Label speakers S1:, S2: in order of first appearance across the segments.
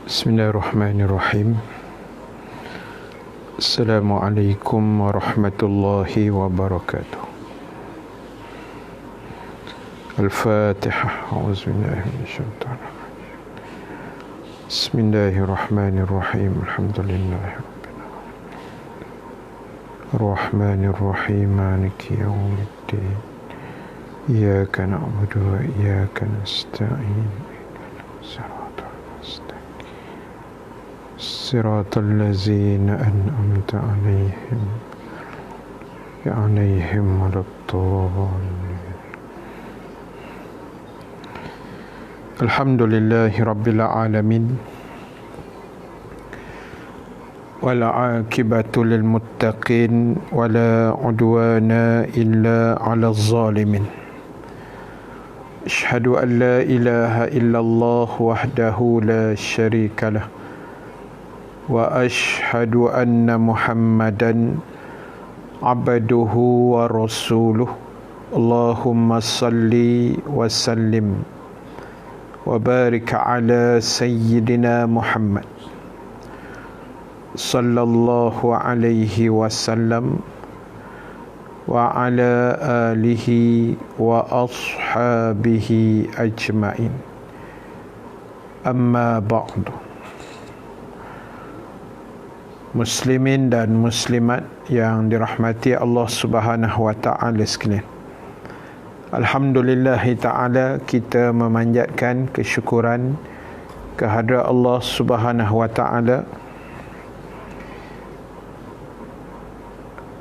S1: Bismillahirrahmanirrahim. Assalamualaikum warahmatullahi wabarakatuh. Al-Fatihah. A'udzubillahi minasyaitonir rajim. Bismillahirrahmanirrahim. Alhamdulillahi rabbil alamin. Ar-Rahmanir-Rahim. Maliki yaumiddin. Iyyaka na'budu wa iyyaka nasta'in. صراط الذين أنعمت عليهم ولا الضالين. الحمد لله رب العالمين والعاقبة للمتقين ولا عدوان إلا على الظالمين. أشهد أن لا إله إلا الله وحده لا شريك له وأشهد أن محمدًا عبده ورسوله. اللهم صل وسلم وبارك على سيدنا محمد صلى الله عليه وسلم وعلى آله وأصحابه أجمعين. أما بعد. Muslimin dan muslimat yang dirahmati Allah Subhanahu wa taala sekalian. Alhamdulillah taala, kita memanjatkan kesyukuran kehadrat Allah Subhanahu wa taala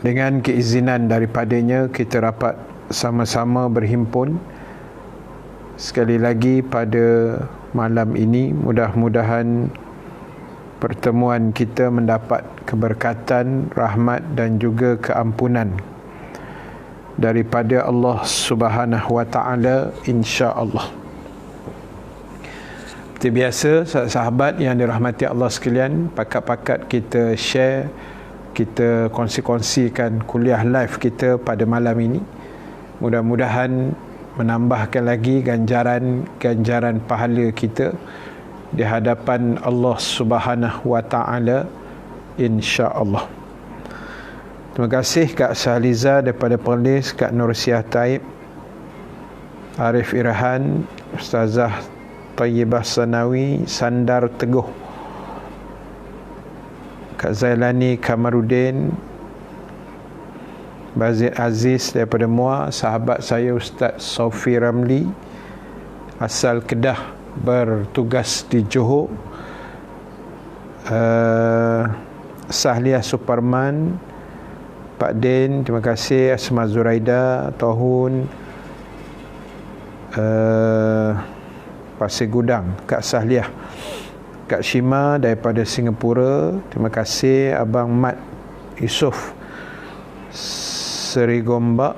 S1: dengan keizinan daripadanya kita dapat sama-sama berhimpun sekali lagi pada malam ini. Mudah-mudahan pertemuan kita mendapat keberkatan, rahmat dan juga keampunan daripada Allah Subhanahu wa taala, insya-Allah. Seperti biasa, sahabat yang dirahmati Allah sekalian, pakat-pakat kita share, kita kongsi-kongsikan kuliah live kita pada malam ini. Mudah-mudahan menambahkan lagi ganjaran pahala kita di hadapan Allah Subhanahu wa taala, insya-Allah. Terima kasih Kak Sahliza daripada Perlis, Kak Nursiah Taib, Arif Irhan, Ustazah Tayyibah Sanawi, Sandar Teguh, Kak Zailani Kamarudin, Bazir Aziz daripada Muar, sahabat saya Ustaz Sofi Ramli asal Kedah bertugas di Johor, Sahliah Superman, Pak Din, terima kasih, Asma Zuraida, Tohun, Pasir Gudang, Kak Sahliah, Kak Shima daripada Singapura, terima kasih, Abang Mat Yusof Seri Gombak,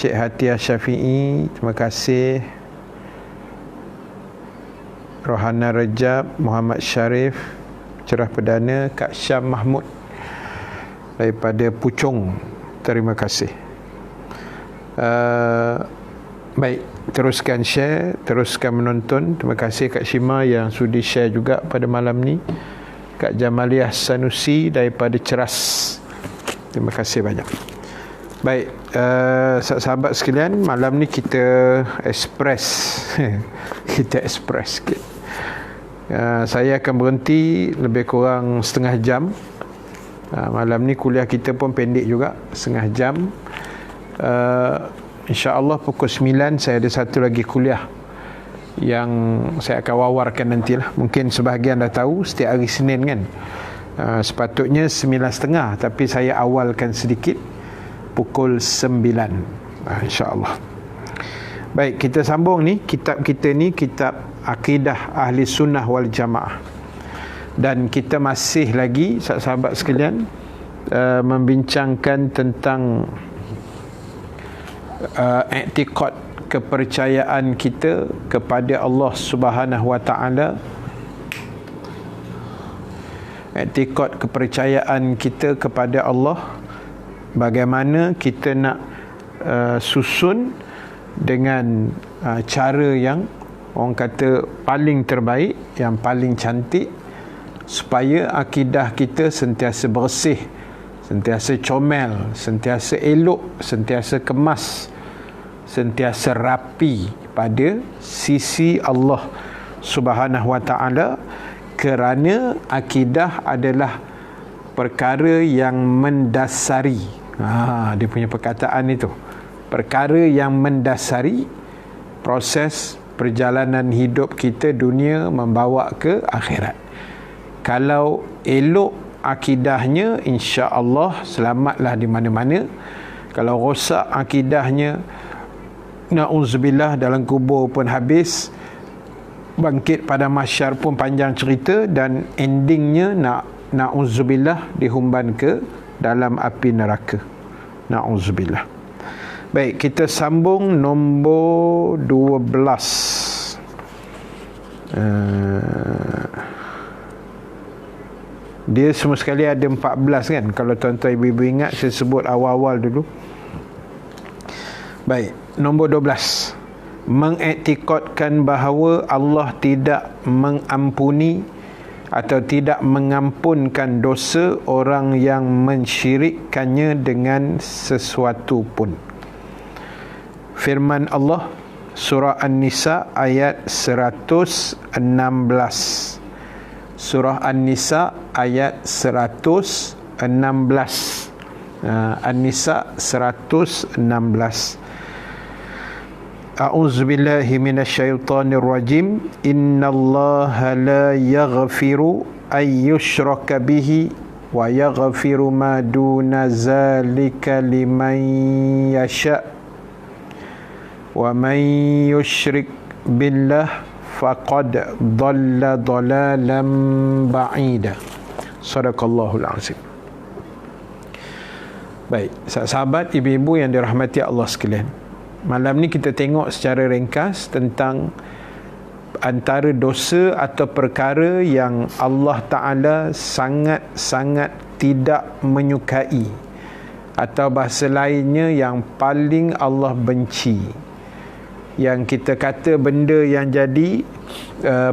S1: Cik Hatiah Syafi'i, terima kasih, Rohana Rejab, Muhammad Syarif, Cerah Perdana, Kak Syam Mahmud daripada Puchong, terima kasih. Baik, teruskan share, teruskan menonton. Terima kasih Kak Syima yang sudi share juga pada malam ni. Kak Jamaliah Sanusi daripada Ceras, terima kasih banyak. Baik, sahabat sekalian, malam ni kita express kita express sikit. Saya akan berhenti lebih kurang setengah jam. Malam ni kuliah kita pun pendek juga, setengah jam. InsyaAllah pukul 9 saya ada satu lagi kuliah yang saya akan wawarkan nantilah. Mungkin sebahagian dah tahu, setiap hari Senin kan. Sepatutnya 9.30, tapi saya awalkan sedikit pukul 9, insya-Allah. Baik, kita sambung ni. Kitab kita ni kitab Akidah Ahli Sunnah wal Jamaah, dan kita masih lagi sahabat sekalian membincangkan tentang i'tiqad, kepercayaan kita kepada Allah Subhanahu wa taala, i'tiqad kepercayaan kita kepada Allah, bagaimana kita nak susun dengan cara yang orang kata paling terbaik, yang paling cantik, supaya akidah kita sentiasa bersih, sentiasa comel, sentiasa elok, sentiasa kemas, sentiasa rapi pada sisi Allah Subhanahu wa ta'ala, kerana akidah adalah perkara yang mendasari. Dia punya perkataan itu, perkara yang mendasari proses perjalanan hidup kita dunia membawa ke akhirat. Kalau elok akidahnya, insya-Allah selamatlah di mana-mana. Kalau rosak akidahnya, na'udzubillah, dalam kubur pun habis, bangkit pada mahsyar pun panjang cerita, dan endingnya na'udzubillah dihumban ke dalam api neraka. Na'udzubillah. Baik, kita sambung nombor 12. Dia semua sekali ada 14 kan. Kalau tuan-tuan ibu-ibu ingat, saya sebut awal-awal dulu. Baik, nombor 12. Mengiktikadkan bahawa Allah tidak mengampuni atau tidak mengampunkan dosa orang yang mensyirikkannya dengan sesuatu pun. Firman Allah surah An-Nisa ayat 116. Surah An-Nisa ayat 116. An-Nisa 116. A'udzubillahi minasyaitonir rajim. Innallaha la yaghfiru ay yushraka bihi wa yaghfiru ma duna zalika liman yasha. Wa man yushrik billah faqad dhalla dhalalan ba'ida. Sadaqallahul azim. Baik, sahabat, ibu-ibu yang dirahmati Allah sekalian, malam ni kita tengok secara ringkas tentang antara dosa atau perkara yang Allah Ta'ala sangat-sangat tidak menyukai, atau bahasa lainnya yang paling Allah benci. Yang kita kata benda yang jadi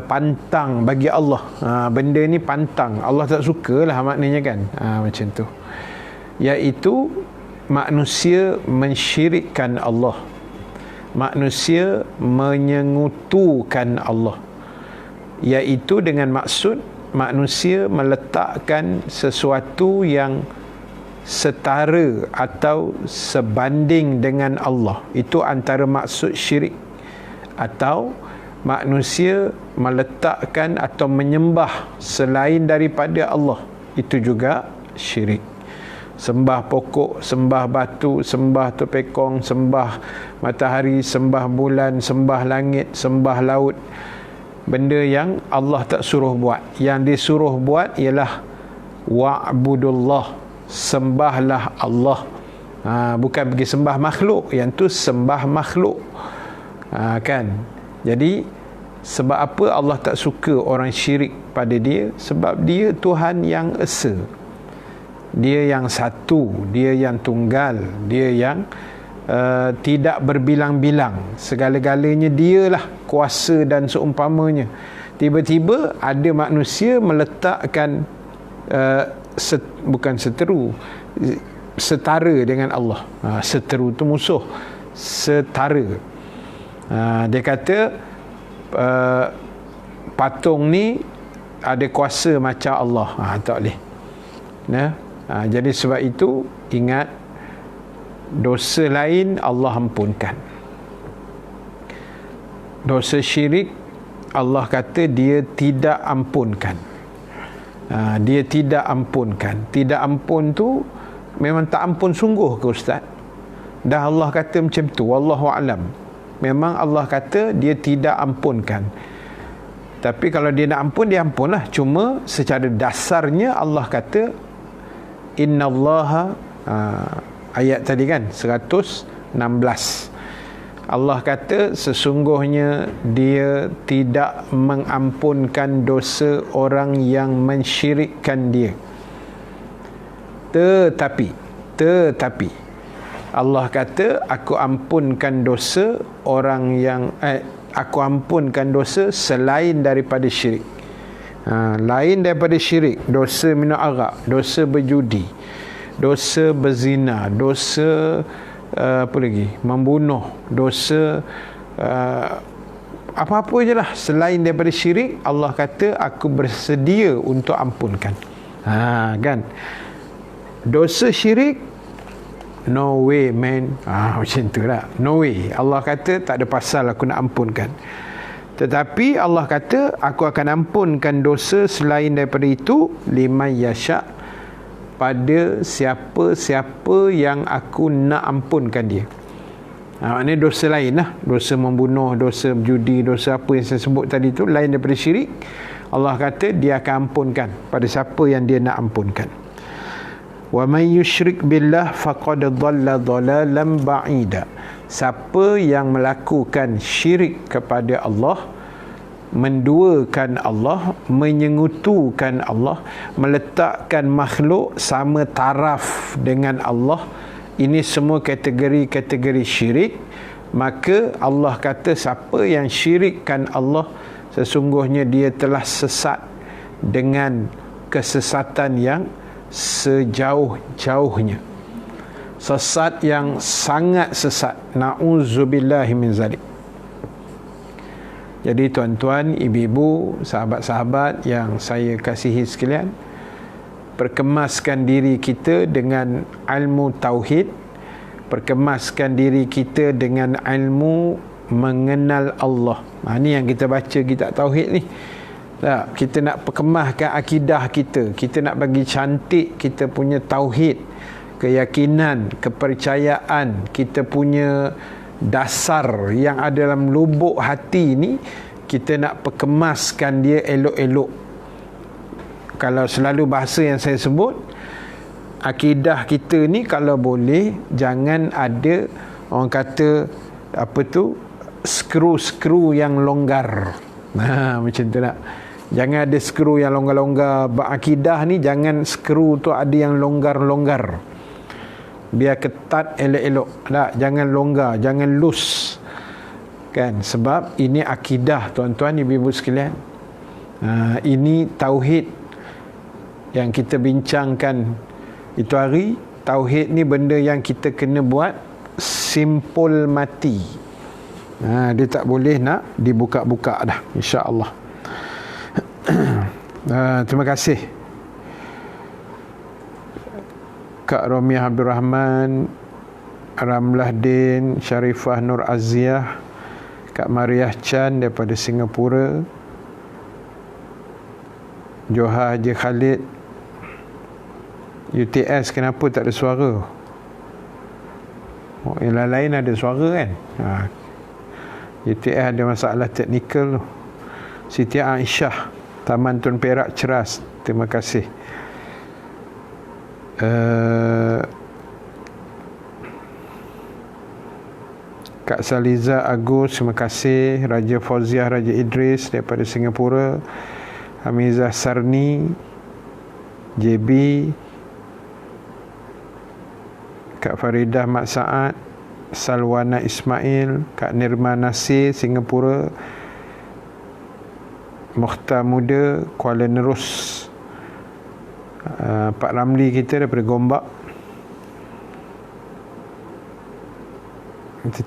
S1: pantang bagi Allah. Benda ni pantang, Allah tak suka lah maknanya kan. Macam tu. Iaitu manusia mensyirikkan Allah, manusia menyengutukan Allah, iaitu dengan maksud manusia meletakkan sesuatu yang setara atau sebanding dengan Allah. Itu antara maksud syirik. Atau manusia meletakkan atau menyembah selain daripada Allah, itu juga syirik. Sembah pokok, sembah batu, sembah topekong, sembah matahari, sembah bulan, sembah langit, sembah laut. Benda yang Allah tak suruh buat. Yang disuruh buat ialah wa'budullah, sembahlah Allah. Bukan pergi sembah makhluk. Yang tu sembah makhluk. Kan? Jadi sebab apa Allah tak suka orang syirik pada dia? Sebab dia Tuhan yang esa, dia yang satu, dia yang tunggal, dia yang tidak berbilang-bilang. Segala-galanya dialah kuasa dan seumpamanya. Tiba-tiba ada manusia meletakkan bukan seteru, setara dengan Allah. Seteru tu musuh, setara. Dia kata patung ni ada kuasa macam Allah. Tak boleh. Jadi sebab itu ingat, dosa lain Allah ampunkan. Dosa syirik Allah kata dia tidak ampunkan. Dia tidak ampunkan. Tidak ampun tu memang tak ampun sungguh ke Ustaz? Dah Allah kata macam tu, wallahu alam. Memang Allah kata dia tidak ampunkan. Tapi kalau dia nak ampun, dia ampunlah. Cuma secara dasarnya Allah kata innallaha, ayat tadi kan 116, Allah kata sesungguhnya dia tidak mengampunkan dosa orang yang mensyirikkan dia. Tetapi Allah kata aku ampunkan dosa orang yang aku ampunkan dosa selain daripada syirik. Lain daripada syirik, dosa minum arak, dosa berjudi, dosa berzina, dosa apa lagi, membunuh, dosa apa-apa je lah selain daripada syirik, Allah kata aku bersedia untuk ampunkan. Kan, dosa syirik, no way man, macam tu lah, no way. Allah kata tak ada pasal aku nak ampunkan. Tetapi Allah kata aku akan ampunkan dosa selain daripada itu, liman yasha', pada siapa-siapa yang aku nak ampunkan dia. Maknanya dosa lain lah, dosa membunuh, dosa judi, dosa apa yang saya sebut tadi tu, lain daripada syirik, Allah kata dia akan ampunkan pada siapa yang dia nak ampunkan. Wa man yusyrik billah faqad dhalla dhalalan ba'ida. Siapa yang melakukan syirik kepada Allah, menduakan Allah, menyengutukan Allah, meletakkan makhluk sama taraf dengan Allah, ini semua kategori-kategori syirik. Maka Allah kata siapa yang syirikkan Allah, sesungguhnya dia telah sesat dengan kesesatan yang sejauh-jauhnya, sesat yang sangat sesat. Na'udzubillahi min zalik. Jadi tuan-tuan, ibu-ibu, sahabat-sahabat yang saya kasihi sekalian, perkemaskan diri kita dengan ilmu tauhid, perkemaskan diri kita dengan ilmu mengenal Allah. Ini yang kita baca kitab tauhid ni. Kita nak perkemaskan akidah kita, kita nak bagi cantik kita punya tauhid, keyakinan, kepercayaan, kita punya dasar yang ada dalam lubuk hati ni, kita nak perkemaskan dia elok-elok. Kalau selalu bahasa yang saya sebut, akidah kita ni kalau boleh jangan ada, orang kata apa tu, skru-skru yang longgar. Macam tu nak. Jangan ada skru yang longgar-longgar. Akidah ni jangan skru tu ada yang longgar-longgar. Biar ketat elok-elok. Tak, jangan longgar, jangan loose. Kan? Sebab ini akidah, tuan-tuan, ibu-ibu sekalian. Ini tauhid yang kita bincangkan itu hari. Tauhid ni benda yang kita kena buat simpul mati. Dia tak boleh nak dibuka-buka dah, insya-Allah. Terima kasih Kak Romiah Abdul Rahman, Ramlah Din, Sharifah Nur Aziah, Kak Mariah Chan daripada Singapura, Johar Haji Khalid. UTS kenapa tak ada suara? Yang lain ada suara kan? UTS ada masalah teknikal tu. Siti Aisyah, Taman Tun Perak Ceras, terima kasih. Kak Saliza Agus, terima kasih. Raja Fauziah Raja Idris daripada Singapura, Hamizah Sarni, JB, Kak Faridah Mat Saad, Salwana Ismail, Kak Nirma Nasir Singapura, Mukhtar Muda Kuala Nerus, Pak Ramli kita daripada Gombak.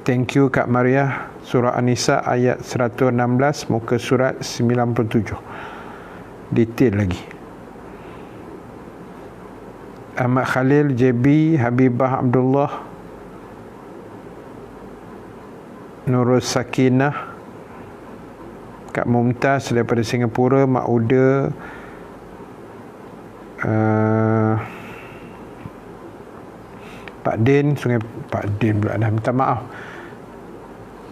S1: Thank you Kak Maria. Surah An-Nisa ayat 116 muka surat 97, detail lagi. Ahmad Khalil, JB, Habibah Abdullah, Nurul Sakinah, Kak Mumtaz daripada Singapura, Mak Uda, Pak Din, Sungai Pak Din pula dah minta maaf,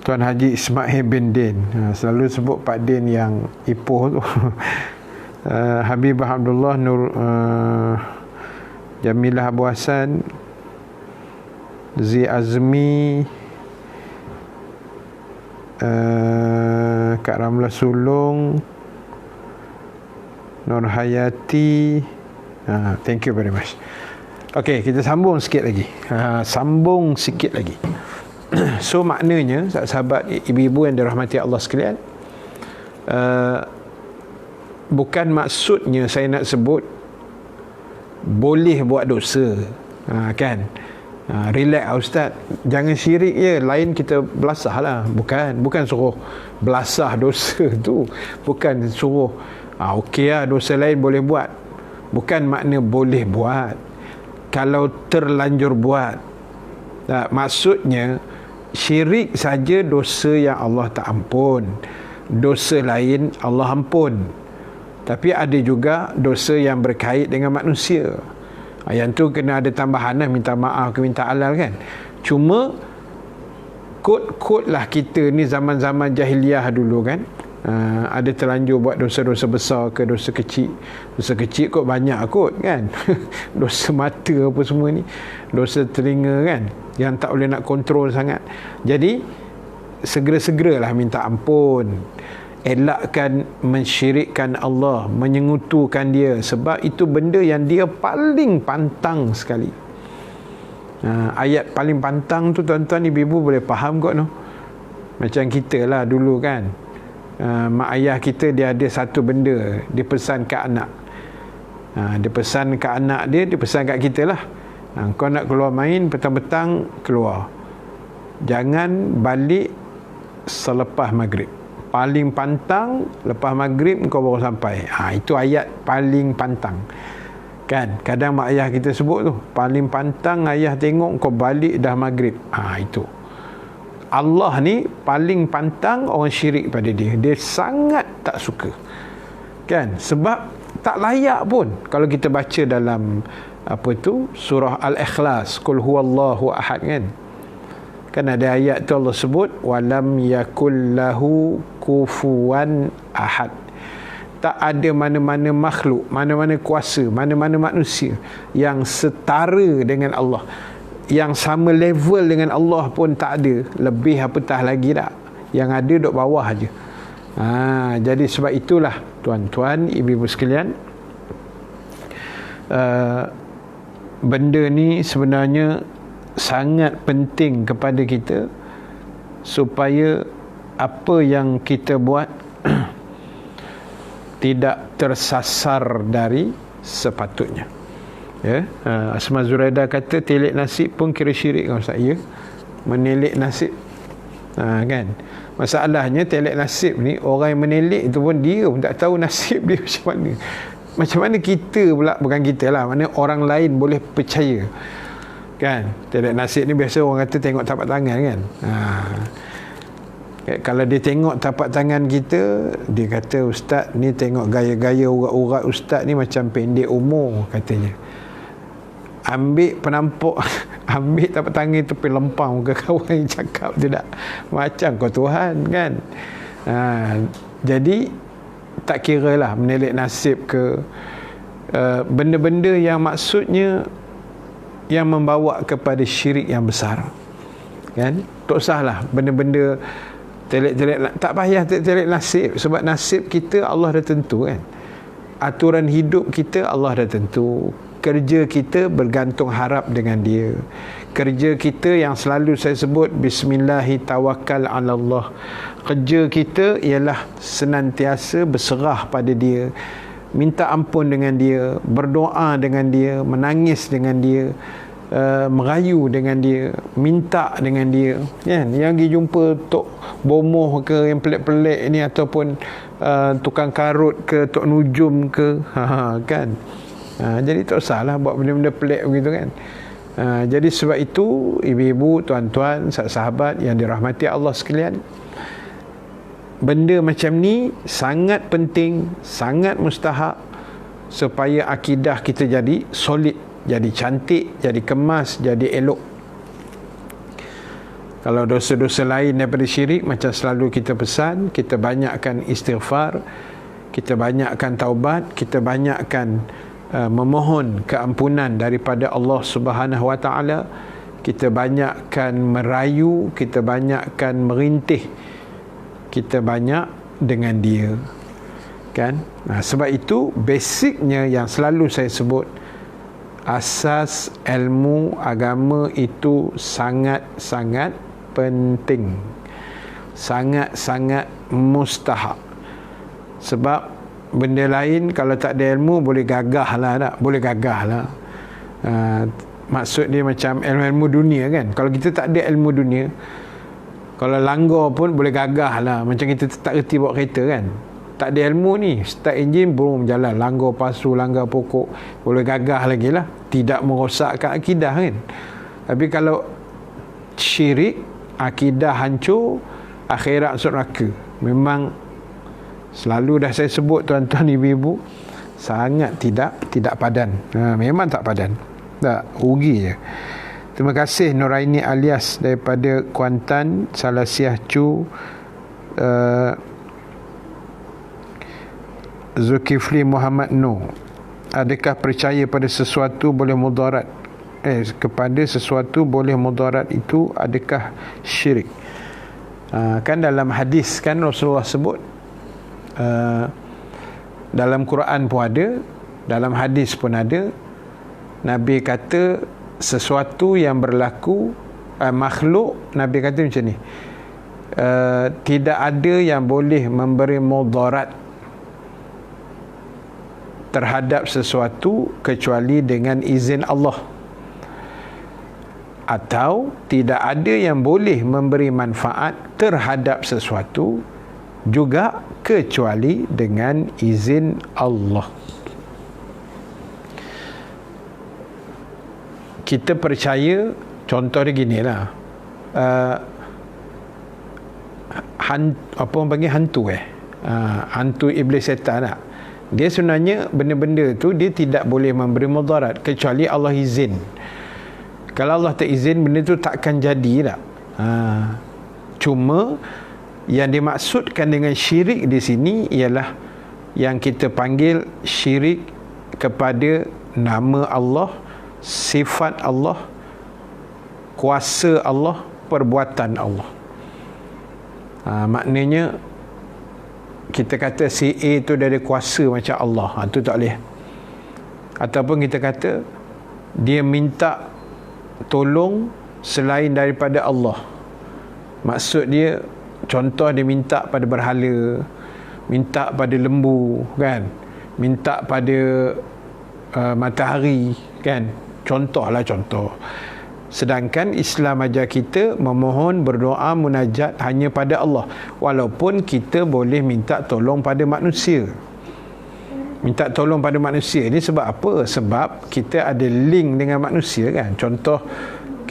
S1: Tuan Haji Ismail bin Din, selalu sebut Pak Din yang Ipoh tu. Habibah Abdullah, Nur, Jamilah Abu Hassan, Zi Azmi, Kak Ramlah Sulung, Nur Hayati. Thank you very much. Okey, kita sambung sikit lagi. So maknanya sahabat ibu-ibu yang dirahmati Allah sekalian, bukan maksudnya saya nak sebut boleh buat dosa, kan, relax ustaz, jangan syirik je, lain kita belasah lah. Bukan suruh belasah dosa tu, bukan suruh okey lah dosa lain boleh buat, bukan makna boleh buat kalau terlanjur buat. Maksudnya syirik saja dosa yang Allah tak ampun, dosa lain Allah ampun. Tapi ada juga dosa yang berkait dengan manusia, yang tu kena ada tambahan lah, minta maaf ke minta halal kan. Cuma kod-kod lah kita ni zaman-zaman jahiliah dulu kan, ada terlanjur buat dosa-dosa besar ke dosa kecil. Dosa kecil kot banyak kot kan dosa mata apa semua ni, dosa telinga kan, yang tak boleh nak kontrol sangat. Jadi segera-segeralah minta ampun, elakkan mensyirikkan Allah, menyengutukan dia, sebab itu benda yang dia paling pantang sekali. Ayat paling pantang tu tuan-tuan ibu-ibu boleh faham kot no. Macam kita lah dulu kan, mak ayah kita dia ada satu benda dia pesan kat anak, dia pesan kat anak dia pesan kat kita lah, kau nak keluar main petang-petang keluar, jangan balik selepas maghrib. Paling pantang lepas maghrib kau baru sampai. Itu ayat paling pantang kan. Kadang mak ayah kita sebut tu, paling pantang ayah tengok kau balik dah maghrib. Itu Allah ni paling pantang orang syirik pada dia. Dia sangat tak suka kan, sebab tak layak pun. Kalau kita baca dalam surah Al-Ikhlas, Qul huwallahu ahad kan ada ayat tu Allah sebut walam yakul lahu kufuwan ahad. Tak ada mana-mana makhluk, mana-mana kuasa, mana-mana manusia yang setara dengan Allah, yang sama level dengan Allah pun tak ada. Lebih apatah lagi tak, yang ada duk bawah aja. Jadi sebab itulah tuan-tuan ibu-ibu sekalian, benda ni sebenarnya sangat penting kepada kita supaya apa yang kita buat tidak tersasar dari sepatutnya. Asma Zuraida kata telik nasib pun kira syirik kan Ustaz? Ya, menelik nasib kan. Masalahnya telik nasib ni, orang yang menelik itu pun dia pun tak tahu nasib dia macam mana. Macam mana kita pula, bukan kita lah, mana orang lain boleh percaya kan. Telik nasib ni biasa orang kata tengok tapak tangan kan. Kalau dia tengok tapak tangan kita, dia kata ustaz ni tengok gaya-gaya urat-urat ustaz ni macam pendek umur katanya. Ambil penampuk ambil tapak tangan tu pergi lempang muka kawan yang cakap tu tak, macam kau Tuhan kan. Jadi tak kira lah menelik nasib ke benda-benda yang maksudnya yang membawa kepada syirik yang besar kan. Tak usahlah benda-benda telik-telik, tak payah telik nasib, sebab nasib kita Allah dah tentu kan. Aturan hidup kita Allah dah tentu. Kerja kita bergantung harap dengan dia. Kerja kita yang selalu saya sebut bismillahi tawakkal ala Allah. Kerja kita ialah senantiasa berserah pada dia, minta ampun dengan dia, berdoa dengan dia, menangis dengan dia, merayu dengan dia, minta dengan dia kan. Yang pergi jumpa tok bomoh ke yang pelik-pelik ni, ataupun tukang karut ke, tok nujum ke, kan. Jadi tak usahlah buat benda-benda pelik begitu kan. Jadi sebab itu ibu-ibu, tuan-tuan, sahabat yang dirahmati Allah sekalian, benda macam ni sangat penting, sangat mustahak supaya akidah kita jadi solid, jadi cantik, jadi kemas, jadi elok. Kalau dosa-dosa lain daripada syirik, macam selalu kita pesan, kita banyakkan istighfar, kita banyakkan taubat, kita banyakkan memohon keampunan daripada Allah Subhanahu Wa Taala, kita banyakkan merayu, kita banyakkan merintih, kita banyak dengan dia kan. Sebab itu basicnya yang selalu saya sebut, asas ilmu agama itu sangat-sangat penting, sangat-sangat mustahak. Sebab benda lain kalau tak ada ilmu boleh gagah lah, tak? Boleh gagah lah. Maksud dia macam ilmu dunia kan. Kalau kita tak ada ilmu dunia, kalau langgar pun boleh gagah lah. Macam kita tak reti bawa kereta kan. Tak ada ilmu ni, start enjin belum jalan, langgar pasu, langgar pokok, boleh gagah lagi lah. Tidak merosakkan akidah kan. Tapi kalau syirik, akidah hancur, akhirat masuk neraka. Memang selalu dah saya sebut tuan-tuan ibu-ibu, sangat tidak padan. Memang tak padan. Tak, rugi je. Terima kasih Nuraini Alias daripada Kuantan, Salasiah Cu. Zulkifli Muhammad Noor, adakah percaya pada sesuatu boleh mudarat? Kepada sesuatu boleh mudarat itu adakah syirik? Kan dalam hadis kan Rasulullah sebut, dalam Quran pun ada, dalam hadis pun ada. Nabi kata sesuatu yang berlaku makhluk, Nabi kata macam ni, tidak ada yang boleh memberi mudarat terhadap sesuatu kecuali dengan izin Allah, atau tidak ada yang boleh memberi manfaat terhadap sesuatu juga kecuali dengan izin Allah. Kita percaya, contoh dia gini lah, apa orang panggil hantu hantu iblis setan tak? Dia sebenarnya benda-benda tu dia tidak boleh memberi mudarat kecuali Allah izin. Kalau Allah tak izin, benda tu takkan jadi tak? Cuma yang dimaksudkan dengan syirik di sini ialah yang kita panggil syirik kepada nama Allah, sifat Allah, kuasa Allah, perbuatan Allah. Maknanya kita kata si A tu dia ada kuasa macam Allah, tu tak boleh. Ataupun kita kata dia minta tolong selain daripada Allah. Maksud dia, contoh dia minta pada berhala, minta pada lembu kan, minta pada matahari kan, contohlah contoh. Sedangkan Islam ajar kita memohon, berdoa, munajat hanya pada Allah. Walaupun kita boleh minta tolong pada manusia. Minta tolong pada manusia ni sebab apa? Sebab kita ada link dengan manusia kan. Contoh,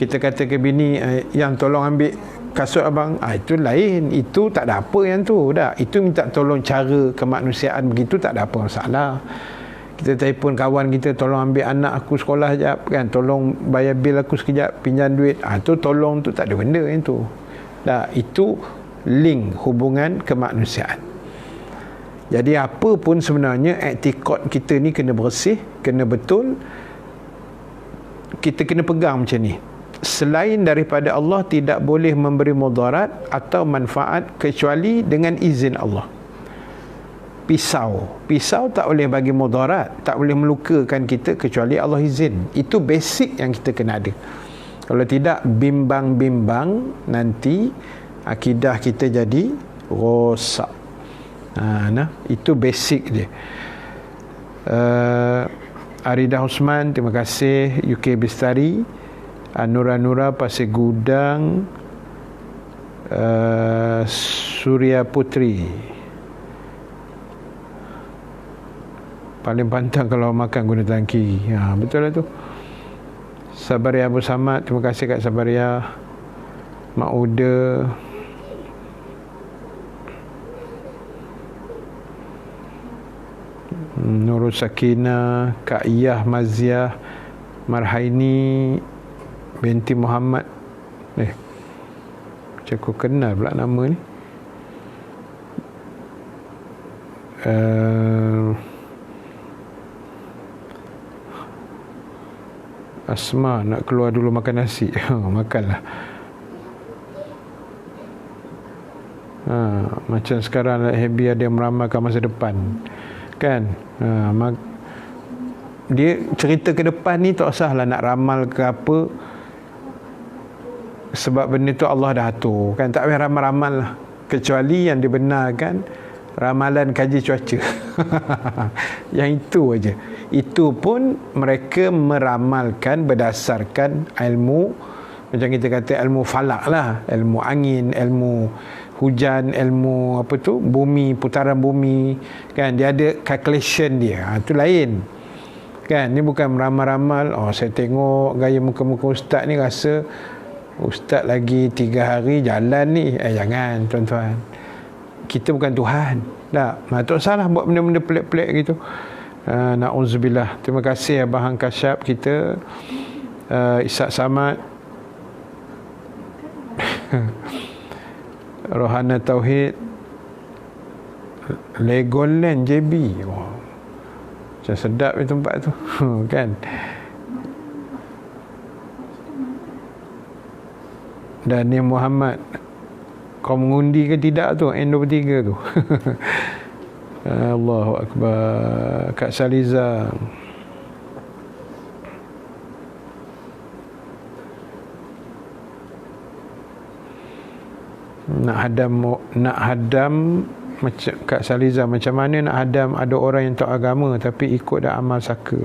S1: kita kata ke bini, yang tolong ambil kasut abang, itu lain. Itu tak ada apa yang tu dah. Itu minta tolong cara kemanusiaan begitu, tak ada apa masalah. Kita telefon kawan kita, tolong ambil anak aku sekolah sekejap kan, tolong bayar bil aku sekejap, pinjam duit, tu tolong tu, tak ada benda yang tu dah. Itu link hubungan kemanusiaan. Jadi apa pun sebenarnya etikot kita ni kena bersih, kena betul. Kita kena pegang macam ni, selain daripada Allah tidak boleh memberi mudarat atau manfaat kecuali dengan izin Allah. Pisau tak boleh bagi mudarat, tak boleh melukakan kita kecuali Allah izin. Itu basic yang kita kena ada. Kalau tidak, bimbang-bimbang, nanti akidah kita jadi rosak. Itu basic dia. Aridah Osman, terima kasih. UK Bistari, Nura Pasir Gudang, Surya Putri, paling pantang kalau makan guna tangan kiri. Betul lah tu. Sabaria Abu Samad, terima kasih Kak Sabaria. Mak Uda, Nurul Sakina, Kak Iyah Maziah, Marhaini binti Muhammad. Macam aku kenal pula nama ni. Asma nak keluar dulu makan nasi. Makanlah. Macam sekarang Happy ada yang meramalkan masa depan kan. Dia cerita ke depan ni tak usahlah nak ramal ke apa. Sebab benda tu Allah dah atur kan, tak payah ramal-ramal lah, kecuali yang dibenarkan ramalan kaji cuaca. Yang itu aja. Itu pun mereka meramalkan berdasarkan ilmu, macam kita kata ilmu falak lah, ilmu angin, ilmu hujan, ilmu apa tu, bumi, putaran bumi kan, dia ada calculation dia. Itu lain kan, ni bukan meramal-ramal. Saya tengok gaya muka-muka ustaz ni, rasa ustaz lagi 3 hari jalan ni. Jangan tuan-tuan, kita bukan Tuhan. Tak salah buat benda-benda pelik-pelik gitu. Na'udzubillah. Terima kasih Abang Hang Kasyap kita, Ishak Samad, Rohana Tauhid, Legoland JB. Macam sedap di tempat tu. Kan. Dan ni Muhammad, kau mengundi ke tidak tu N23 tu? Allahu Akbar. Kak Saliza, nak hadam macam Kak Saliza, macam mana nak hadam ada orang yang tak agama tapi ikut dah amal saka,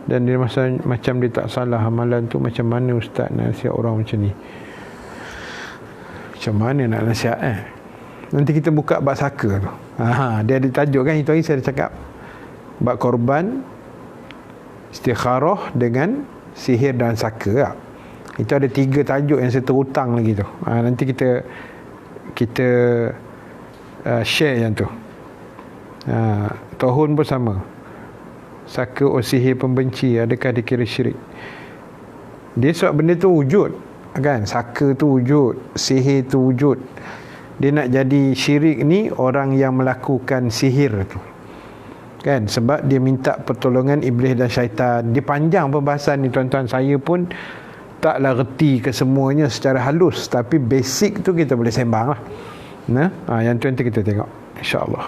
S1: dan dia macam dia tak salah amalan tu. Macam mana ustaz nak nasihat orang macam ni? Macam mana nak nasihat Nanti kita buka bab saka tu. Dia ada tajuk kan, itu hari saya dah cakap bab korban, istikharah dengan sihir dan saka lah. Itu ada 3 tajuk yang saya terhutang lagi tu. Nanti kita share yang tu. Tohun pun sama. Saka sihir pembenci, adakah dikira syirik? Dia sebab benda tu wujud kan, saka tu wujud, sihir tu wujud. Dia nak jadi syirik ni orang yang melakukan sihir tu kan, sebab dia minta pertolongan iblis dan syaitan. Dia panjang pembahasan ni tuan-tuan, saya pun taklah reti ke semuanya secara halus, tapi basic tu kita boleh sembang lah. Yang tu nanti kita tengok insya-Allah.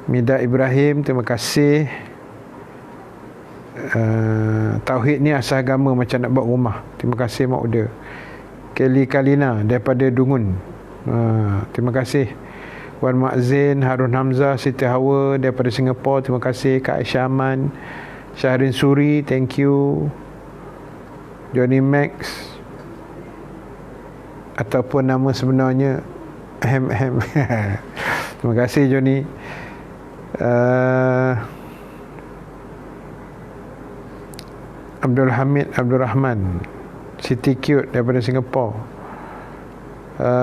S1: Mida Ibrahim, terima kasih. Tauhid ni asal agama macam nak buat rumah. Terima kasih Mak Uda. Kelly Kalina daripada Dungun, terima kasih. Wan Mak Zain, Harun Hamzah, Siti Hawa daripada Singapura, terima kasih. Kak Aisyah Aman, Syahrin Suri, thank you. Johnny Max, ataupun nama sebenarnya terima kasih Johnny. Abdul Hamid Abdul Rahman, Siti Cute daripada Singapura,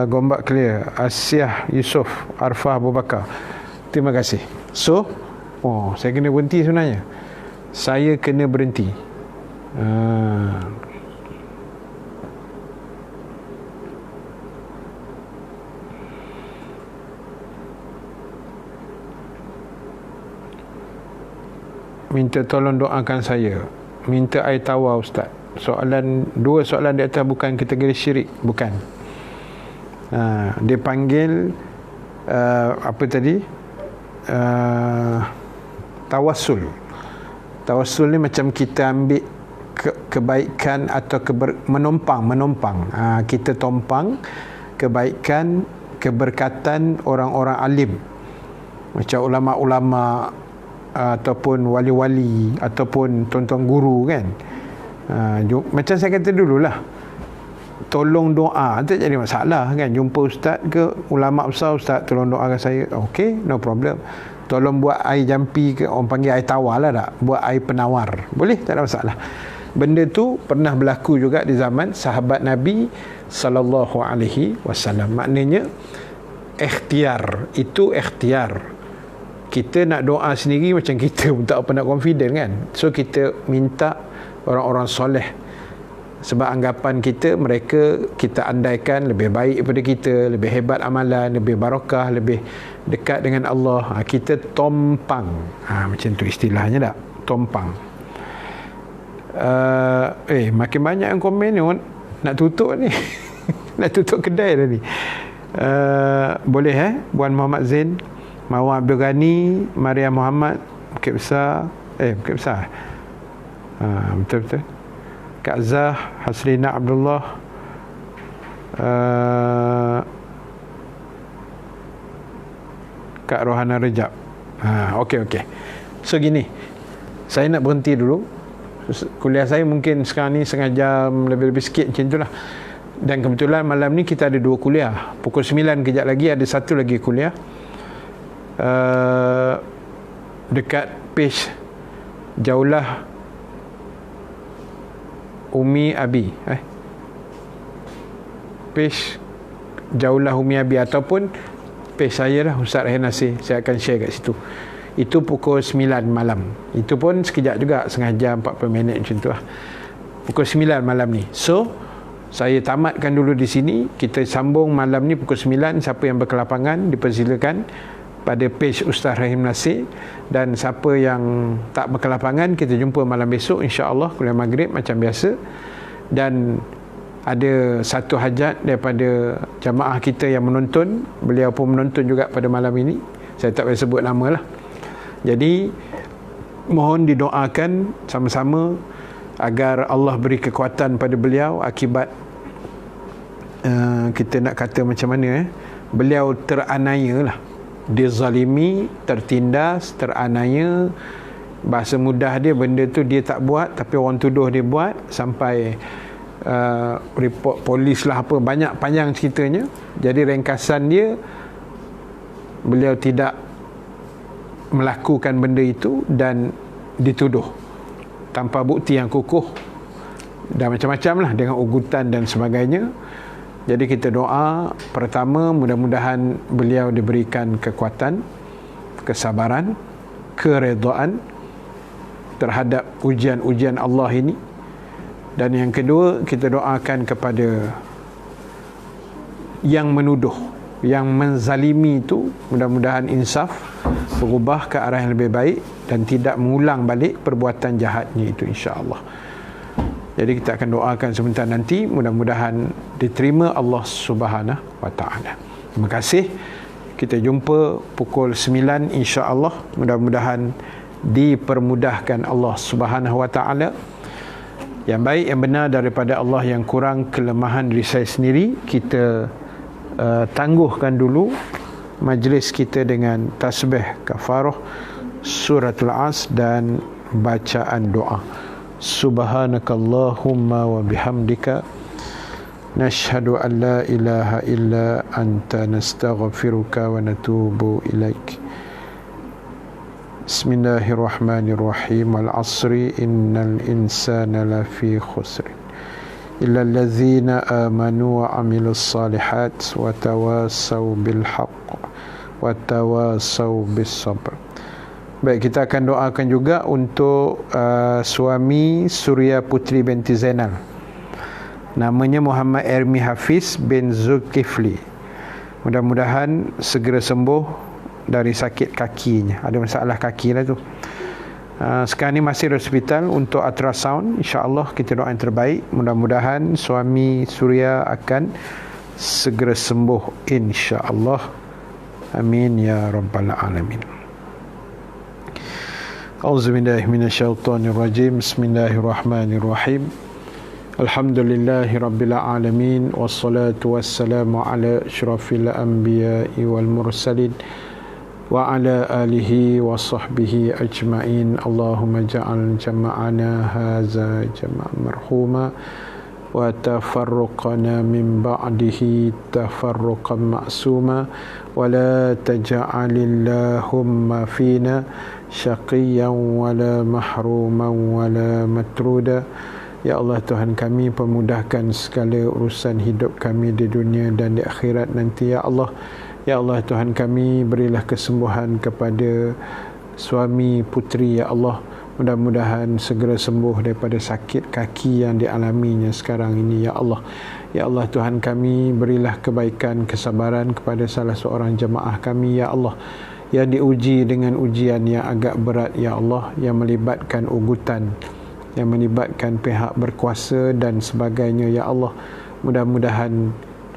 S1: Gombak Clear, Asyah Yusof, Arfah Abu Bakar, terima kasih. So saya kena berhenti sebenarnya. Saya kena berhenti. Minta tolong doakan saya. Minta air tawar ustaz. Dua soalan di atas bukan kategori syirik, bukan. Dia panggil apa tadi? Tawassul. Tawassul ni macam kita ambil kebaikan atau menompang. Kita tompang kebaikan, keberkatan orang-orang alim, macam ulama-ulama ataupun wali-wali ataupun tuan-tuan guru kan. Macam saya kata dululah, tolong doa, tak jadi masalah kan. Jumpa ustaz ke ulama besar, ustaz tolong doakan saya, okey, no problem. Tolong buat air jampi ke, orang panggil air tawar lah tak, buat air penawar, boleh, tak ada masalah. Benda tu pernah berlaku juga di zaman sahabat Nabi sallallahu alaihi wasallam. Maknanya ikhtiar, itu ikhtiar. Kita nak doa sendiri macam kita pun tak apa nak confident kan. So kita minta orang-orang soleh, sebab anggapan kita mereka kita andaikan lebih baik daripada kita, lebih hebat amalan, lebih barakah, lebih dekat dengan Allah. Kita tompang, macam tu istilahnya tak, tompang. Makin banyak yang komen ni, nak tutup ni nak tutup kedai dah ni. Boleh Puan Muhammad Zain, Mawar Abdul Ghani, Maria Muhammad, Bukit Besar, Bukit Besar, betul-betul, Kak Zah, Hasrina Abdullah, Kak Rohana Rejab. Okey. So gini, saya nak berhenti dulu. Kuliah saya mungkin sekarang ni setengah jam lebih-lebih sikit macam itulah. Dan kebetulan malam ni kita ada 2 kuliah. Pukul 9 kejap lagi ada 1 lagi kuliah. Dekat page Jaulah Umi Abi. Page Jaulah Umi Abi ataupun page saya lah, Ustaz Rahim Nasir. Saya akan share kat situ. Itu pukul 9 malam. Itu pun sekejap juga, setengah jam 40 minit macam tu lah. Pukul 9 malam ni. So saya tamatkan dulu di sini. Kita sambung malam ni pukul 9. Siapa yang berkelapangan dipersilakan pada page Ustaz Rahim Nasir. Dan siapa yang tak berkelapangan, kita jumpa malam besok insya-Allah kuliah maghrib macam biasa. Dan ada satu hajat daripada jamaah kita yang menonton. Beliau pun menonton juga pada malam ini. Saya tak boleh sebut nama lah. Jadi mohon didoakan sama-sama agar Allah beri kekuatan pada beliau akibat kita nak kata macam mana, beliau teraniaya lah, dizalimi, tertindas, teraniaya. Bahasa mudah dia, benda tu dia tak buat tapi orang tuduh dia buat, sampai report polis lah apa, banyak panjang ceritanya. Jadi ringkasan dia, beliau tidak melakukan benda itu dan dituduh tanpa bukti yang kukuh dan macam-macam lah, dengan ugutan dan sebagainya. Jadi kita doa, pertama mudah-mudahan beliau diberikan kekuatan, kesabaran, keredaan terhadap ujian-ujian Allah ini. Dan yang kedua, kita doakan kepada yang menuduh, yang menzalimi itu, mudah-mudahan insaf, berubah ke arah yang lebih baik dan tidak mengulang balik perbuatan jahatnya itu insya-Allah. Jadi kita akan doakan sebentar nanti, mudah-mudahan diterima Allah Subhanahu wa taala. Terima kasih. Kita jumpa pukul 9 insya-Allah. Mudah-mudahan dipermudahkan Allah Subhanahu wa taala. Yang baik, yang benar daripada Allah, yang kurang kelemahan diri saya sendiri. Kita tangguhkan dulu majlis kita dengan tasbih kafarah, suratul As dan bacaan doa. Subhanakallahumma wa bihamdika nashhadu an la ilaha illa anta nastaghfiruka wa natubu ilaik. Bismillahirrahmanirrahim. Wal asri innal insana lafi khusr illa allazina amanu wa amilus salihat wa tawasaw bil haqq wa tawasaw bis sabr. Baik, kita akan doakan juga untuk suami Surya Putri binti Zainal. Namanya Muhammad Ermi Hafiz bin Zulkifli. Mudah-mudahan segera sembuh dari sakit kakinya. Ada masalah kaki lah tu. Sekarang ni masih di hospital untuk ultrasound. InsyaAllah kita doa yang terbaik. Mudah-mudahan suami Surya akan segera sembuh insyaAllah. Amin ya rabbal alamin. Auzubillahi minasyaitonirrajim. Bismillahirrahmanirrahim. Alhamdulillahi rabbil alamin, wassalatu wassalamu ala asyrafil anbiya'i wal mursalin wa ala alihi wa sahbihi ajma'in. Allahumma ja'al jama'ana haza jama'an marhuma wa tafarruqana min ba'dihi tafarruqan ma'suma wa la taj'alillahumma fina syaqiyan wala mahruman wala matruda. Ya Allah, Tuhan kami, permudahkan segala urusan hidup kami di dunia dan di akhirat nanti ya Allah. Ya Allah, Tuhan kami, berilah kesembuhan kepada suami putri ya Allah. Mudah-mudahan segera sembuh daripada sakit kaki yang dialaminya sekarang ini ya Allah. Ya Allah, Tuhan kami, berilah kebaikan, kesabaran kepada salah seorang jemaah kami ya Allah, yang diuji dengan ujian yang agak berat ya Allah, yang melibatkan ugutan, yang melibatkan pihak berkuasa dan sebagainya ya Allah. Mudah-mudahan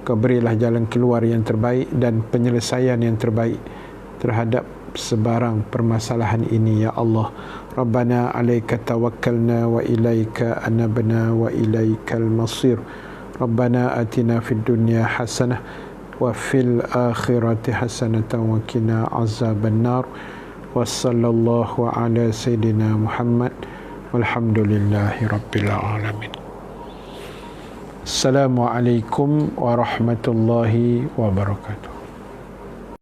S1: Kau berilah jalan keluar yang terbaik dan penyelesaian yang terbaik terhadap sebarang permasalahan ini ya Allah. Rabbana alaika tawakkalna wa ilaika anabna wa ilaikal masir. Rabbana atina fid dunya hasanah wa fil akhirati hasanatan wa qina azabannar. Wa sallallahu ala sayyidina Muhammad walhamdulillahi rabbil alamin. Assalamualaikum warahmatullahi wabarakatuh.